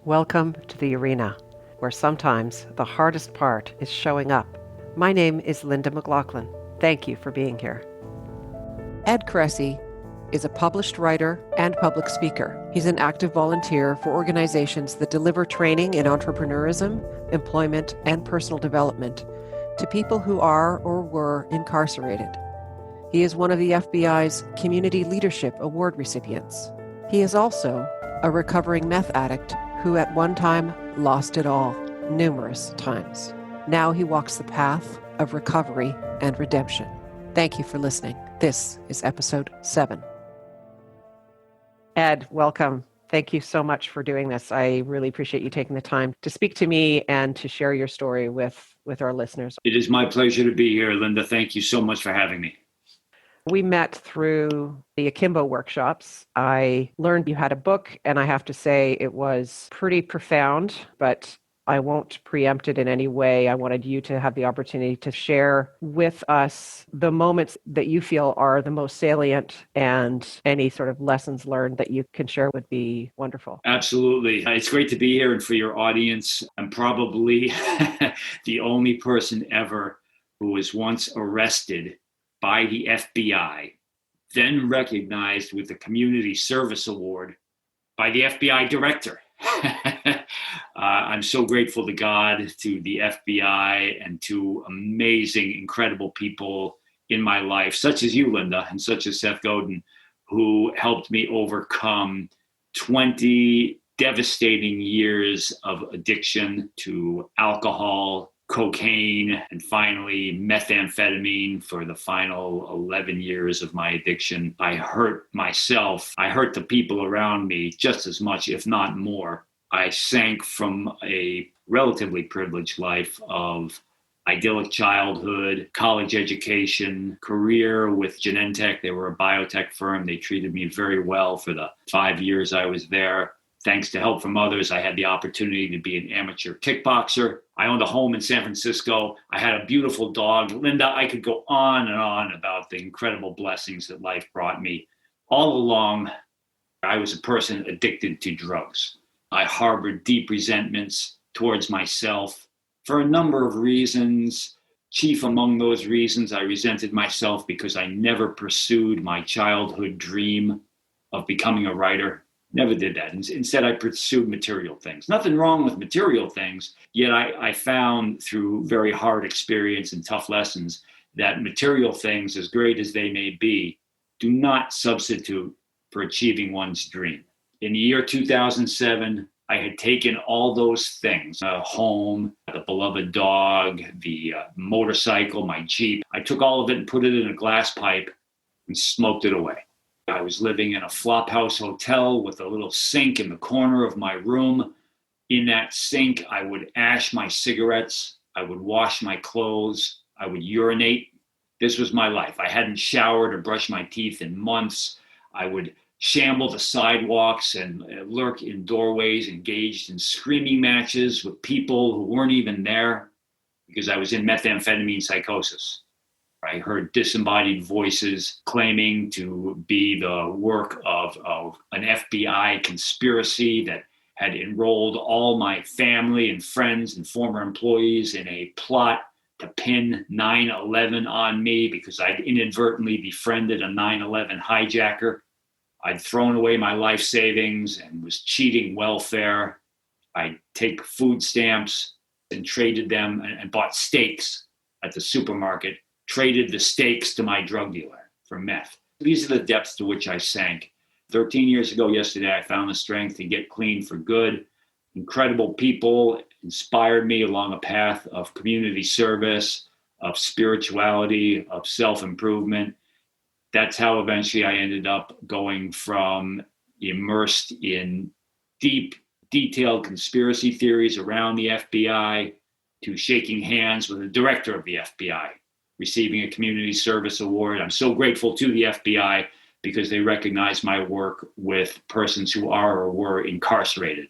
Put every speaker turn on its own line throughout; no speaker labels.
Welcome to the arena, where sometimes the hardest part is showing up. My name is Linda McLaughlin. Thank you for being here. Ed Kressy is a published writer and public speaker. He's an active volunteer for organizations that deliver training in entrepreneurism, employment, and personal development to people who are or were incarcerated. He is one of the FBI's Community Leadership Award recipients. He is also a recovering meth addict who at one time lost it all, numerous times. Now he walks the path of recovery and redemption. Thank you for listening. This is episode 7. Ed, welcome. Thank you so much for doing this. I really appreciate you taking the time to speak to me and to share your story with our listeners.
It is my pleasure to be here, Linda. Thank you so much for having me.
We met through the Akimbo workshops. I learned you had a book, and I have to say it was pretty profound, but I won't preempt it in any way. I wanted you to have the opportunity to share with us the moments that you feel are the most salient, and any sort of lessons learned that you can share would be wonderful.
Absolutely. It's great to be here, and for your audience, I'm probably the only person ever who was once arrested by the FBI, then recognized with the Community Service Award by the FBI director. I'm so grateful to God, to the FBI, and to amazing, incredible people in my life, such as you, Linda, and such as Seth Godin, who helped me overcome 20 devastating years of addiction to alcohol, cocaine, and finally methamphetamine for the final 11 years of my addiction. I hurt myself. I hurt the people around me just as much, if not more. I sank from a relatively privileged life of idyllic childhood, college education, career with Genentech. They were a biotech firm. They treated me very well for the 5 years I was there. Thanks to help from others, I had the opportunity to be an amateur kickboxer. I owned a home in San Francisco. I had a beautiful dog. Linda, I could go on and on about the incredible blessings that life brought me. All along, I was a person addicted to drugs. I harbored deep resentments towards myself for a number of reasons. Chief among those reasons, I resented myself because I never pursued my childhood dream of becoming a writer. Never did that. Instead, I pursued material things. Nothing wrong with material things, yet I found through very hard experience and tough lessons that material things, as great as they may be, do not substitute for achieving one's dream. In the year 2007, I had taken all those things, a home, the beloved dog, the motorcycle, my Jeep. I took all of it and put it in a glass pipe and smoked it away. I was living in a flophouse hotel with a little sink in the corner of my room. In that sink, I would ash my cigarettes. I would wash my clothes. I would urinate. This was my life. I hadn't showered or brushed my teeth in months. I would shamble the sidewalks and lurk in doorways, engaged in screaming matches with people who weren't even there because I was in methamphetamine psychosis. I heard disembodied voices claiming to be the work of an FBI conspiracy that had enrolled all my family and friends and former employees in a plot to pin 9/11 on me because I'd inadvertently befriended a 9/11 hijacker. I'd thrown away my life savings and was cheating welfare. I'd take food stamps and traded them and bought steaks at the supermarket. Traded the steaks to my drug dealer for meth. These are the depths to which I sank. 13 years ago yesterday, I found the strength to get clean for good. Incredible people inspired me along a path of community service, of spirituality, of self-improvement. That's how eventually I ended up going from immersed in deep, detailed conspiracy theories around the FBI to shaking hands with the director of the FBI, receiving a community service award. I'm so grateful to the FBI because they recognize my work with persons who are or were incarcerated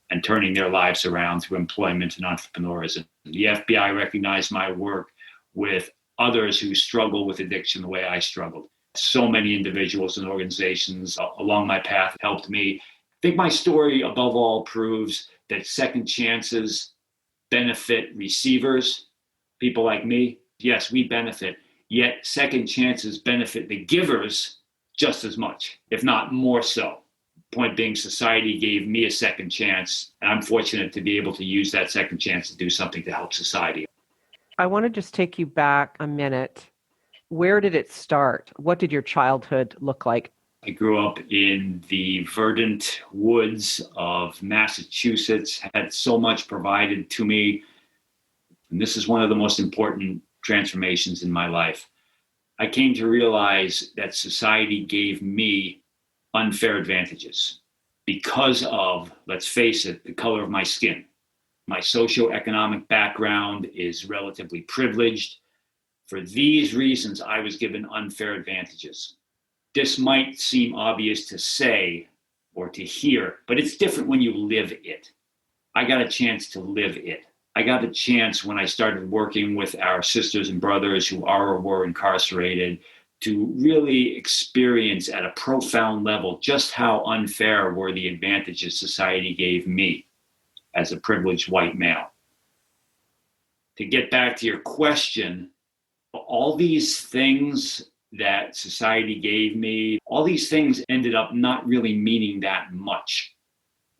and turning their lives around through employment and entrepreneurism. The FBI recognized my work with others who struggle with addiction the way I struggled. So many individuals and organizations along my path helped me. think my story above all proves that second chances benefit receivers, people like me. Yes, we benefit, yet second chances benefit the givers just as much, if not more so. Point being, society gave me a second chance, and I'm fortunate to be able to use that second chance to do something to help society.
I want to just take you back a minute. Where did it start? What did your childhood look like?
I grew up in the verdant woods of Massachusetts, had so much provided to me. And this is one of the most important transformations in my life. I came to realize that society gave me unfair advantages because of, let's face it, the color of my skin. My socioeconomic background is relatively privileged. For these reasons, I was given unfair advantages. This might seem obvious to say or to hear, but it's different when you live it. I got a chance to live it. I got a chance when I started working with our sisters and brothers who are or were incarcerated to really experience at a profound level just how unfair were the advantages society gave me as a privileged white male. To get back to your question, all these things that society gave me, all these things ended up not really meaning that much.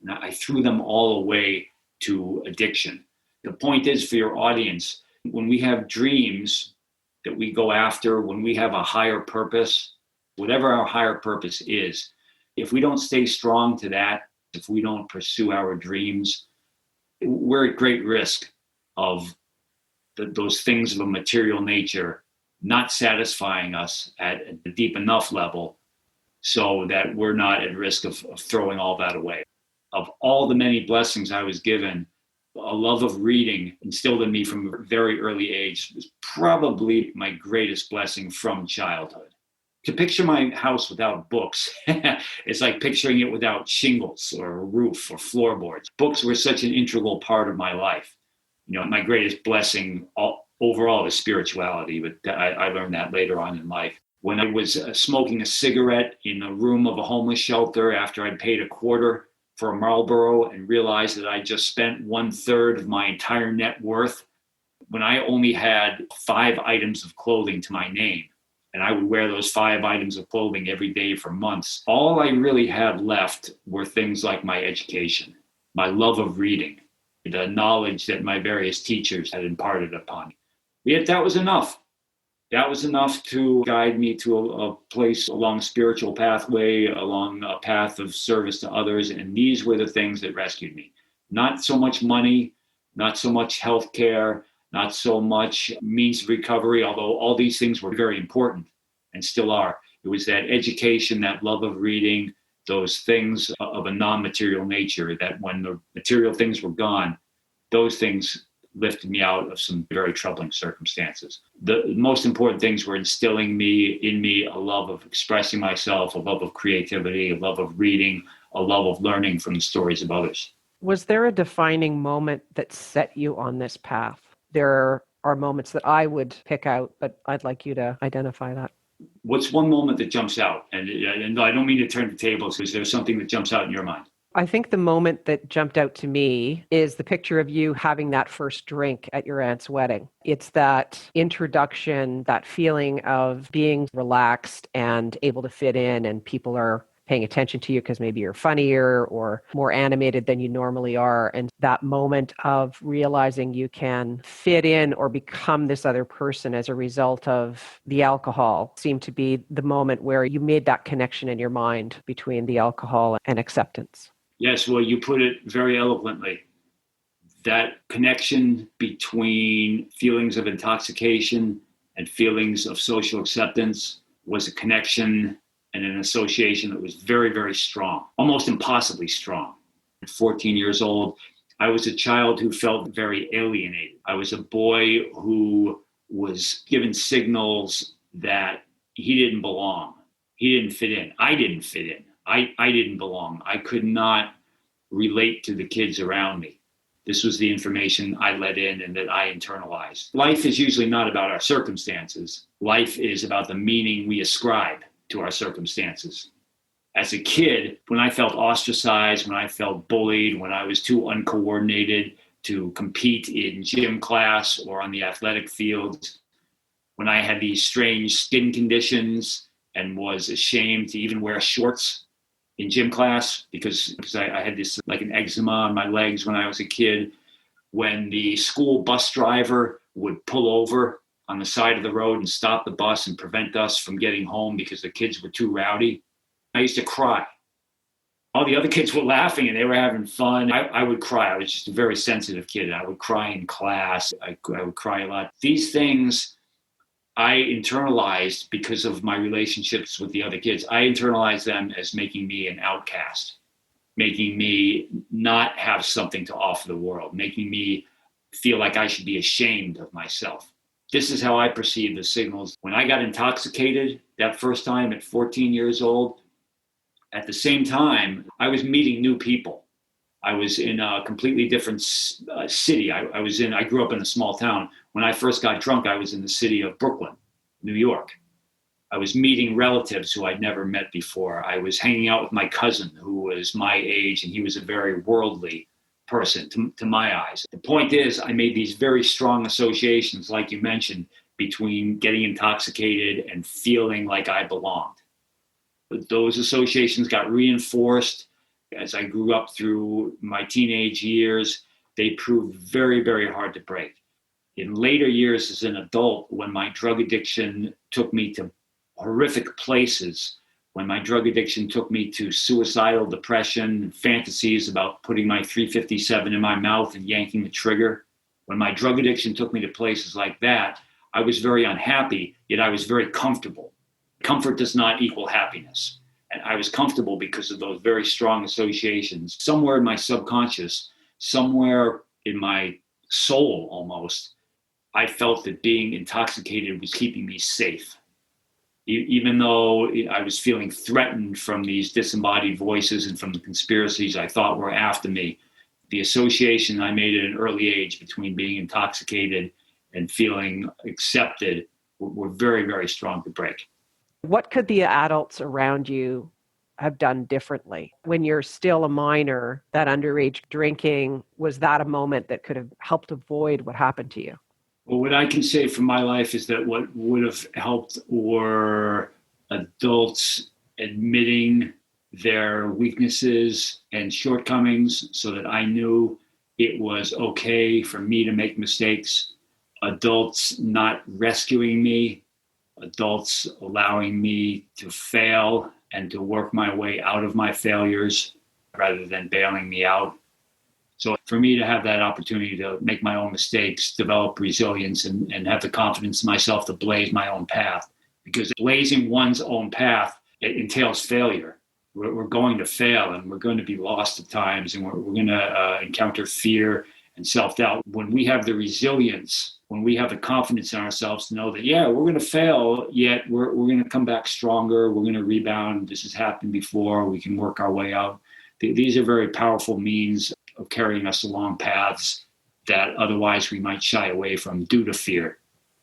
And I threw them all away to addiction. The point is, for your audience, when we have dreams that we go after, when we have a higher purpose, whatever our higher purpose is, if we don't stay strong to that, if we don't pursue our dreams, we're at great risk of those things of a material nature not satisfying us at a deep enough level so that we're not at risk of throwing all that away. Of all the many blessings I was given, a love of reading instilled in me from a very early age was probably my greatest blessing from childhood. To picture my house without books, it's like picturing it without shingles or a roof or floorboards. Books were such an integral part of my life. You know, my greatest blessing overall is spirituality, but I learned that later on in life. When I was smoking a cigarette in a room of a homeless shelter after I'd paid $0.25 for a Marlboro and realized that I just spent 1/3 of my entire net worth, when I only had 5 items of clothing to my name, and I would wear those 5 items of clothing every day for months, all I really had left were things like my education, my love of reading, the knowledge that my various teachers had imparted upon me. Yet that was enough. That was enough to guide me to a place along a spiritual pathway, along a path of service to others. And these were the things that rescued me. Not so much money, not so much healthcare, not so much means of recovery, although all these things were very important and still are. It was that education, that love of reading, those things of a non-material nature, that when the material things were gone, those things lifted me out of some very troubling circumstances. The most important things were instilling in me a love of expressing myself, a love of creativity, a love of reading, a love of learning from the stories of others.
Was there a defining moment that set you on this path? There are moments that I would pick out, but I'd like you to identify that.
What's one moment that jumps out? And I don't mean to turn the tables. Is there something that jumps out in your mind?
I think the moment that jumped out to me is the picture of you having that first drink at your aunt's wedding. It's that introduction, that feeling of being relaxed and able to fit in, and people are paying attention to you because maybe you're funnier or more animated than you normally are. And that moment of realizing you can fit in or become this other person as a result of the alcohol seemed to be the moment where you made that connection in your mind between the alcohol and acceptance.
Yes, well, you put it very eloquently. That connection between feelings of intoxication and feelings of social acceptance was a connection and an association that was very, very strong, almost impossibly strong. At 14 years old, I was a child who felt very alienated. I was a boy who was given signals that he didn't belong. He didn't fit in. I didn't fit in. I didn't belong. I could not relate to the kids around me. This was the information I let in and that I internalized. Life is usually not about our circumstances. Life is about the meaning we ascribe to our circumstances. As a kid, when I felt ostracized, when I felt bullied, when I was too uncoordinated to compete in gym class or on the athletic field, when I had these strange skin conditions and was ashamed to even wear shorts in gym class because I had this like an eczema on my legs when I was a kid, when the school bus driver would pull over on the side of the road and stop the bus and prevent us from getting home because the kids were too rowdy, I used to cry. All the other kids were laughing and they were having fun. I would cry. I was just a very sensitive kid. I would cry in class. I would cry a lot. These things I internalized because of my relationships with the other kids. I internalized them as making me an outcast, making me not have something to offer the world, making me feel like I should be ashamed of myself. This is how I perceive the signals. When I got intoxicated that first time at 14 years old, at the same time, I was meeting new people. I was in a completely different city. I grew up in a small town. When I first got drunk, I was in the city of Brooklyn, New York. I was meeting relatives who I'd never met before. I was hanging out with my cousin who was my age, and he was a very worldly person to my eyes. The point is, I made these very strong associations, like you mentioned, between getting intoxicated and feeling like I belonged. But those associations got reinforced as I grew up through my teenage years. They proved very, very hard to break. In later years as an adult, when my drug addiction took me to horrific places, when my drug addiction took me to suicidal depression, fantasies about putting my 357 in my mouth and yanking the trigger, when my drug addiction took me to places like that, I was very unhappy, yet I was very comfortable. Comfort does not equal happiness. And I was comfortable because of those very strong associations. Somewhere in my subconscious, somewhere in my soul almost, I felt that being intoxicated was keeping me safe. Even though I was feeling threatened from these disembodied voices and from the conspiracies I thought were after me, the association I made at an early age between being intoxicated and feeling accepted were very, very strong to break.
What could the adults around you have done differently? When you're still a minor, that underage drinking, was that a moment that could have helped avoid what happened to you?
Well, what I can say from my life is that what would have helped were adults admitting their weaknesses and shortcomings so that I knew it was okay for me to make mistakes. Adults not rescuing me, adults allowing me to fail and to work my way out of my failures rather than bailing me out. So for me to have that opportunity to make my own mistakes, develop resilience, and have the confidence in myself to blaze my own path, because blazing one's own path, it entails failure. We're going to fail and we're going to be lost at times, and we're going to encounter fear and self-doubt. When we have the resilience, when we have the confidence in ourselves to know that, yeah, we're going to fail, yet we're going to come back stronger, we're going to rebound, this has happened before, we can work our way out. These are very powerful means of carrying us along paths that otherwise we might shy away from due to fear,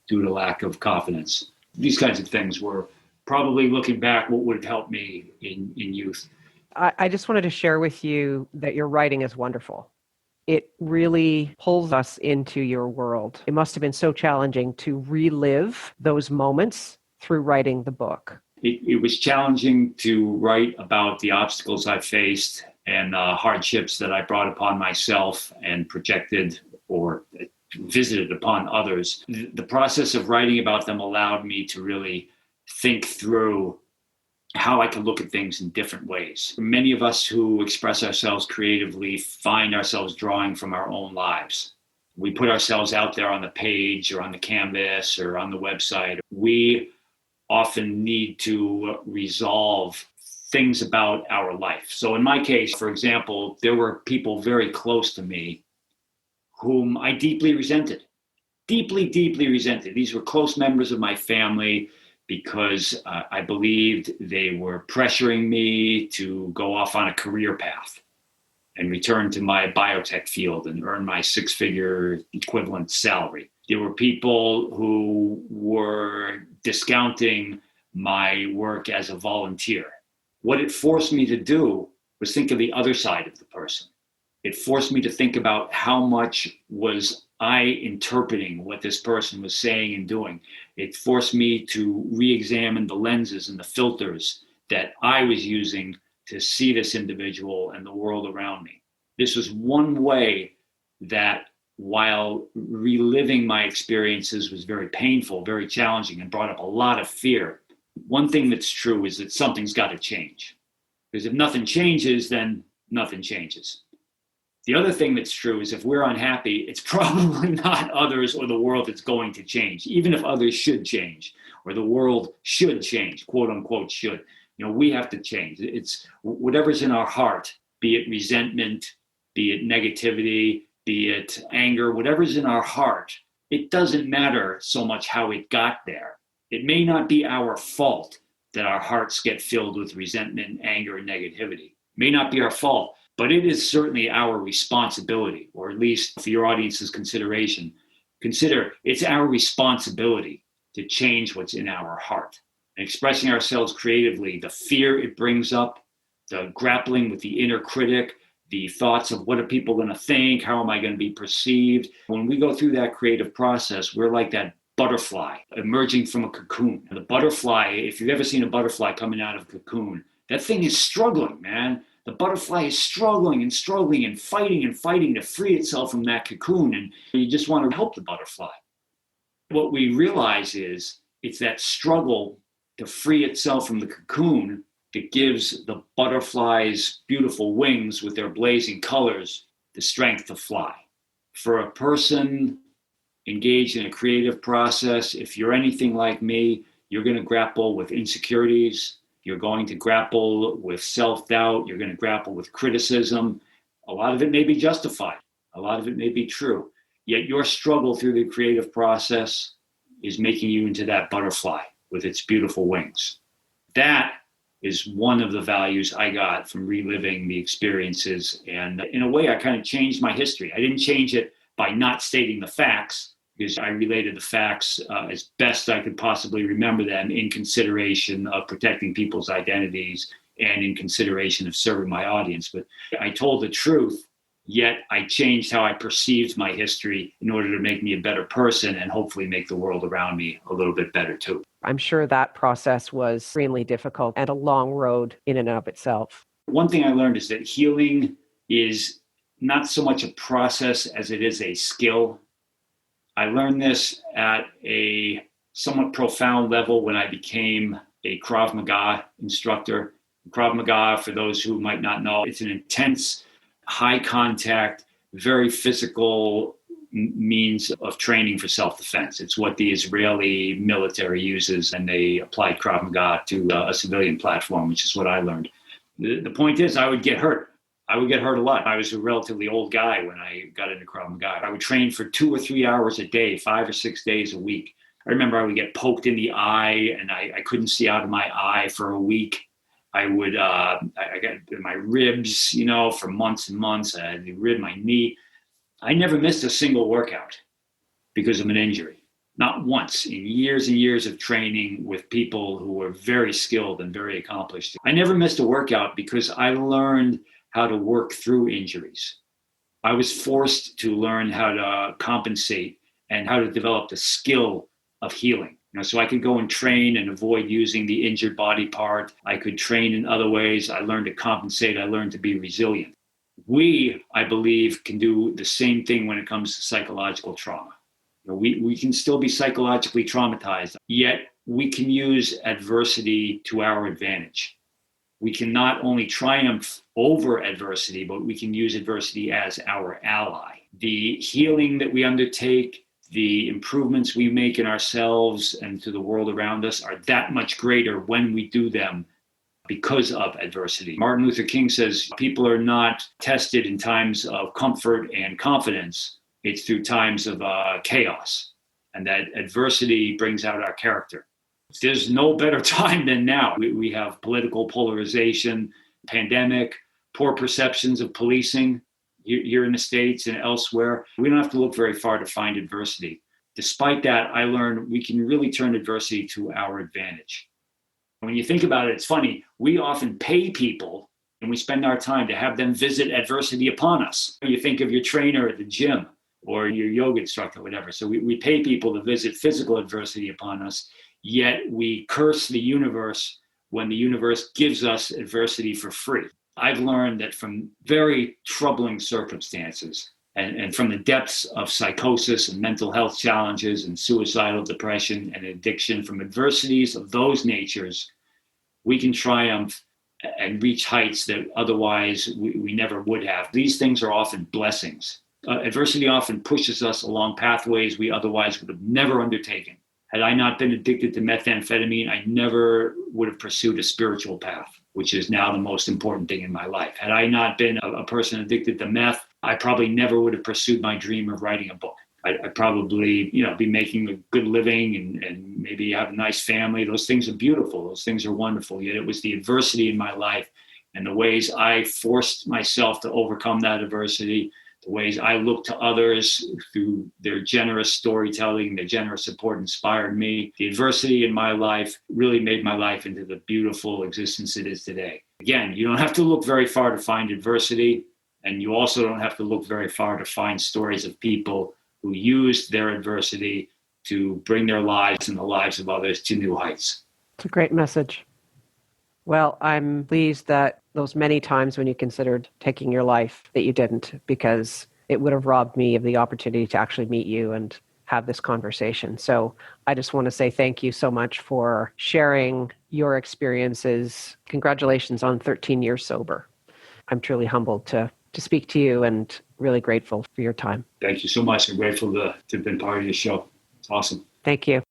due to lack of confidence. These kinds of things were probably, looking back, what would have helped me in youth.
I just wanted to share with you that your writing is wonderful. It really pulls us into your world. It must have been so challenging to relive those moments through writing the book.
It was challenging to write about the obstacles I faced and hardships that I brought upon myself and projected or visited upon others. The process of writing about them allowed me to really think through how I could look at things in different ways. Many of us who express ourselves creatively find ourselves drawing from our own lives. We put ourselves out there on the page or on the canvas or on the website. We often need to resolve things about our life. So in my case, for example, there were people very close to me whom I deeply resented, deeply resented. These were close members of my family because I believed they were pressuring me to go off on a career path and return to my biotech field and earn my six-figure equivalent salary. There were people who were discounting my work as a volunteer. What it forced me to do was think of the other side of the person. It forced me to think about how much was I interpreting what this person was saying and doing. It forced me to re-examine the lenses and the filters that I was using to see this individual and the world around me. This was one way that, while reliving my experiences was very painful, very challenging, and brought up a lot of fear, one thing that's true is that something's got to change. Because if nothing changes, then nothing changes. The other thing that's true is if we're unhappy, it's probably not others or the world that's going to change, even if others should change or the world should change, quote unquote should. We have to change. It's whatever's in our heart, be it resentment, be it negativity, be it anger, whatever's in our heart, it doesn't matter so much how it got there. It may not be our fault that our hearts get filled with resentment, anger, and negativity. It may not be our fault, but it is certainly our responsibility, or at least for your audience's consideration, consider it's our responsibility to change what's in our heart. And expressing ourselves creatively, the fear it brings up, the grappling with the inner critic, the thoughts of what are people going to think, how am I going to be perceived? When we go through that creative process, we're like that butterfly emerging from a cocoon. And the butterfly, if you've ever seen a butterfly coming out of a cocoon, that thing is struggling, man. The butterfly is struggling and struggling and fighting to free itself from that cocoon. And you just want to help the butterfly. What we realize is it's that struggle to free itself from the cocoon that gives the butterfly's beautiful wings with their blazing colors the strength to fly. For a person engaged in a creative process, if you're anything like me, you're going to grapple with insecurities. You're going to grapple with self-doubt. You're going to grapple with criticism. A lot of it may be justified. A lot of it may be true. Yet your struggle through the creative process is making you into that butterfly with its beautiful wings. That is one of the values I got from reliving the experiences. And in a way, I kind of changed my history. I didn't change it by not stating the facts, because I related the facts as best I could possibly remember them, in consideration of protecting people's identities and in consideration of serving my audience. But I told the truth, yet I changed how I perceived my history in order to make me a better person and hopefully make the world around me a little bit better too.
I'm sure that process was extremely difficult and a long road in and of itself.
One thing I learned is that healing is not so much a process as it is a skill. I learned this at a somewhat profound level when I became a Krav Maga instructor. Krav Maga, for those who might not know, it's an intense, high contact, very physical means of training for self-defense. It's what the Israeli military uses, and they applied Krav Maga to a civilian platform, which is what I learned. The point is, I would get hurt. I would get hurt a lot. I was a relatively old guy when I got into Krav Maga. I would train for 2 or 3 hours a day, 5 or 6 days a week. I remember I would get poked in the eye, and I couldn't see out of my eye for a week. I got my ribs, for months and months. I had my knee. I never missed a single workout because of an injury. Not once in years and years of training with people who were very skilled and very accomplished. I never missed a workout because I learned how to work through injuries. I was forced to learn how to compensate and how to develop the skill of healing. So I could go and train and avoid using the injured body part. I could train in other ways. I learned to compensate. I learned to be resilient. We, I believe, can do the same thing when it comes to psychological trauma. We can still be psychologically traumatized, yet we can use adversity to our advantage. We can not only triumph over adversity, but we can use adversity as our ally. The healing that we undertake, the improvements we make in ourselves and to the world around us are that much greater when we do them because of adversity. Martin Luther King says people are not tested in times of comfort and confidence. It's through times of chaos, and that adversity brings out our character. There's no better time than now. We have political polarization, pandemic, poor perceptions of policing here in the States and elsewhere. We don't have to look very far to find adversity. Despite that, I learned we can really turn adversity to our advantage. When you think about it, it's funny. We often pay people and we spend our time to have them visit adversity upon us. You think of your trainer at the gym or your yoga instructor, whatever. So we pay people to visit physical adversity upon us, yet we curse the universe when the universe gives us adversity for free. I've learned that from very troubling circumstances and from the depths of psychosis and mental health challenges and suicidal depression and addiction, from adversities of those natures, we can triumph and reach heights that otherwise we never would have. These things are often blessings. Adversity often pushes us along pathways we otherwise would have never undertaken. Had I not been addicted to methamphetamine, I never would have pursued a spiritual path, which is now the most important thing in my life. Had I not been a person addicted to meth, I probably never would have pursued my dream of writing a book. I'd probably, be making a good living and maybe have a nice family. Those things are beautiful. Those things are wonderful. Yet it was the adversity in my life and the ways I forced myself to overcome that adversity, the ways I looked to others through their generous storytelling, their generous support inspired me. The adversity in my life really made my life into the beautiful existence it is today. Again, you don't have to look very far to find adversity, and you also don't have to look very far to find stories of people who used their adversity to bring their lives and the lives of others to new heights.
It's a great message. Well, I'm pleased that those many times when you considered taking your life that you didn't, because it would have robbed me of the opportunity to actually meet you and have this conversation. So I just want to say thank you so much for sharing your experiences. Congratulations on 13 years sober. I'm truly humbled to speak to you and really grateful for your time.
Thank you so much. I'm grateful to have been part of your show. It's awesome.
Thank you.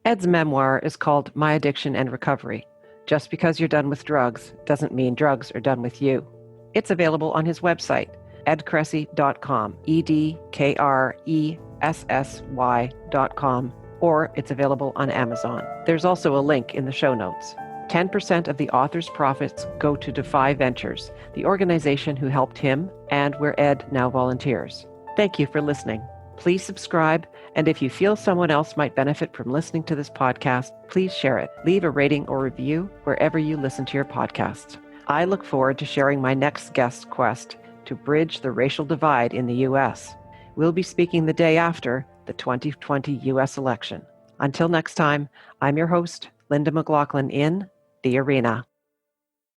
Ed's memoir is called My Addiction and Recovery. Just because you're done with drugs doesn't mean drugs are done with you. It's available on his website, edkressy.com, EDKRESSY.com, or it's available on Amazon. There's also a link in the show notes. 10% of the author's profits go to Defy Ventures, the organization who helped him and where Ed now volunteers. Thank you for listening. Please subscribe, and if you feel someone else might benefit from listening to this podcast, please share it. Leave a rating or review wherever you listen to your podcasts. I look forward to sharing my next guest's quest to bridge the racial divide in the U.S. We'll be speaking the day after the 2020 U.S. election. Until next time, I'm your host, Linda McLaughlin in The Arena.